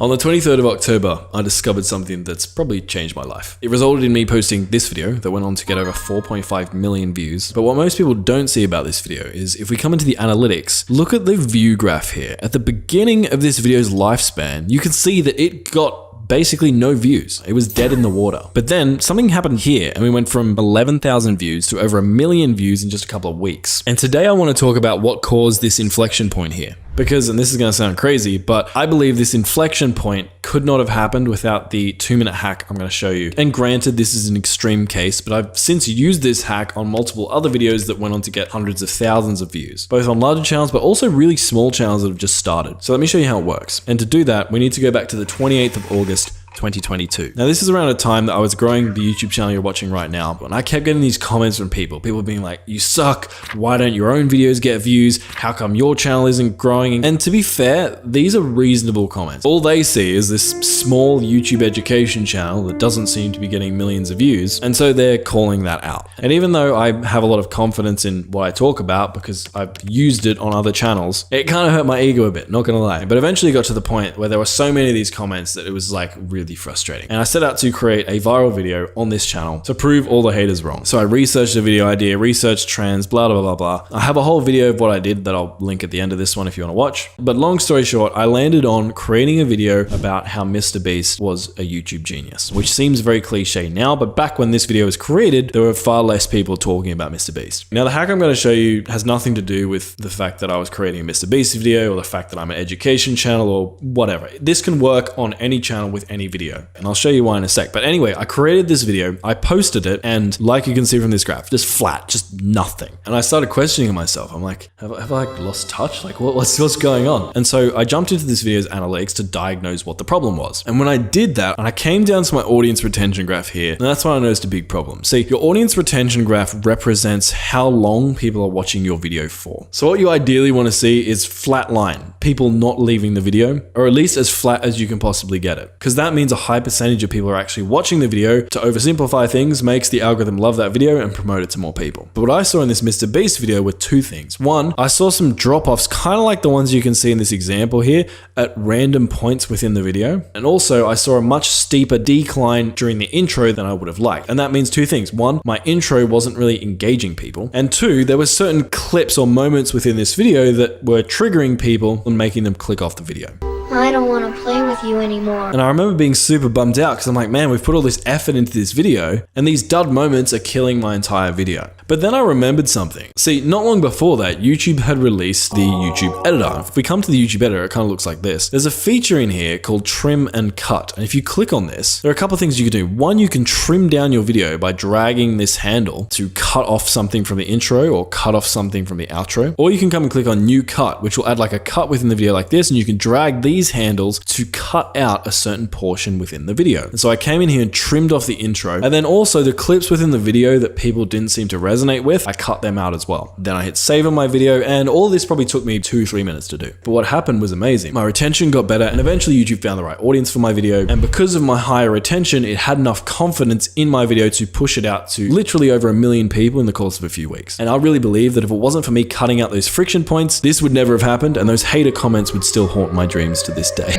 On the 23rd of October, I discovered something that's probably changed my life. It resulted in me posting this video that went on to get over 4.5 million views. But what most people don't see about this video is if we come into the analytics, look at the view graph here. At the beginning of this video's lifespan, you can see that it got basically no views. It was dead in the water. But then something happened here and we went from 11,000 views to over 1 million views in just a couple of weeks. And today I want to talk about what caused this inflection point here. Because, and this is going to sound crazy, but I believe this inflection point could not have happened without the 2-minute hack I'm going to show you. And granted, this is an extreme case, but I've since used this hack on multiple other videos that went on to get hundreds of thousands of views, both on larger channels, but also really small channels that have just started. So let me show you how it works. And to do that, we need to go back to the 28th of August, 2022. Now this is around a time that I was growing the YouTube channel you're watching right now, and I kept getting these comments from people being like, you suck, why don't your own videos get views, how come your channel isn't growing? And to be fair, these are reasonable comments. All they see is this small YouTube education channel that doesn't seem to be getting millions of views, and so they're calling that out. And even though I have a lot of confidence in what I talk about because I've used it on other channels, it kind of hurt my ego a bit, not gonna lie. But eventually got to the point where there were so many of these comments that it was like really frustrating. And I set out to create a viral video on this channel to prove all the haters wrong. So I researched the video idea, researched trends, blah, blah, blah, blah. I have a whole video of what I did that I'll link at the end of this one if you want to watch. But long story short, I landed on creating a video about how Mr. Beast was a YouTube genius, which seems very cliche now, but back when this video was created, there were far less people talking about Mr. Beast. Now the hack I'm going to show you has nothing to do with the fact that I was creating a Mr. Beast video or the fact that I'm an education channel or whatever. This can work on any channel with any video, and I'll show you why in a sec. But anyway, I created this video, I posted it, and like you can see from this graph, just flat, just nothing. And I started questioning myself. I'm like, have I lost touch? Like what's going on? And so I jumped into this video's analytics to diagnose what the problem was. And when I did that, and I came down to my audience retention graph here, and that's when I noticed a big problem. See, your audience retention graph represents how long people are watching your video for. So what you ideally want to see is flat line, people not leaving the video, or at least as flat as you can possibly get it. Because that means a high percentage of people are actually watching the video. To oversimplify things, makes the algorithm love that video and promote it to more people. But what I saw in this Mr. Beast video were two things. One, I saw some drop-offs kind of like the ones you can see in this example here at random points within the video. And also I saw a much steeper decline during the intro than I would have liked. And that means two things. One, my intro wasn't really engaging people. And two, there were certain clips or moments within this video that were triggering people and making them click off the video. I don't want to play with you anymore. And I remember being super bummed out because I'm like, man, we've put all this effort into this video and these dud moments are killing my entire video. But then I remembered something. See, not long before that, YouTube had released the YouTube editor. If we come to the YouTube editor, it kind of looks like this. There's a feature in here called trim and cut. And if you click on this, there are a couple of things you can do. One, you can trim down your video by dragging this handle to cut off something from the intro or cut off something from the outro. Or you can come and click on new cut, which will add like a cut within the video like this. And you can drag these handles to cut out a certain portion within the video. And so I came in here and trimmed off the intro, and then also the clips within the video that people didn't seem to resonate with, I cut them out as well. Then I hit save on my video, and all this probably took me 2-3 minutes to do. But what happened was amazing. My retention got better, and eventually YouTube found the right audience for my video. And because of my higher retention, it had enough confidence in my video to push it out to literally over 1 million people in the course of a few weeks. And I really believe that if it wasn't for me cutting out those friction points, this would never have happened, and those hater comments would still haunt my dreams to this day.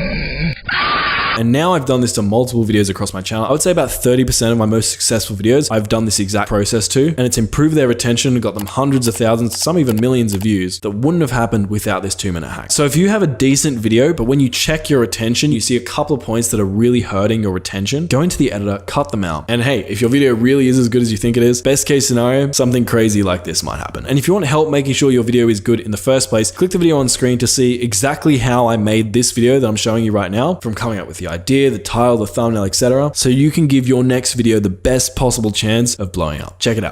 And now I've done this to multiple videos across my channel. I would say about 30% of my most successful videos, I've done this exact process to, and it's improved their retention, got them hundreds of thousands, some even millions of views that wouldn't have happened without this 2-minute hack. So if you have a decent video, but when you check your retention, you see a couple of points that are really hurting your retention, go into the editor, cut them out. And hey, if your video really is as good as you think it is, best case scenario, something crazy like this might happen. And if you want help making sure your video is good in the first place, click the video on screen to see exactly how I made this video that I'm showing you right now, from coming up with the idea, the title, the thumbnail, etc. So you can give your next video the best possible chance of blowing up. Check it out.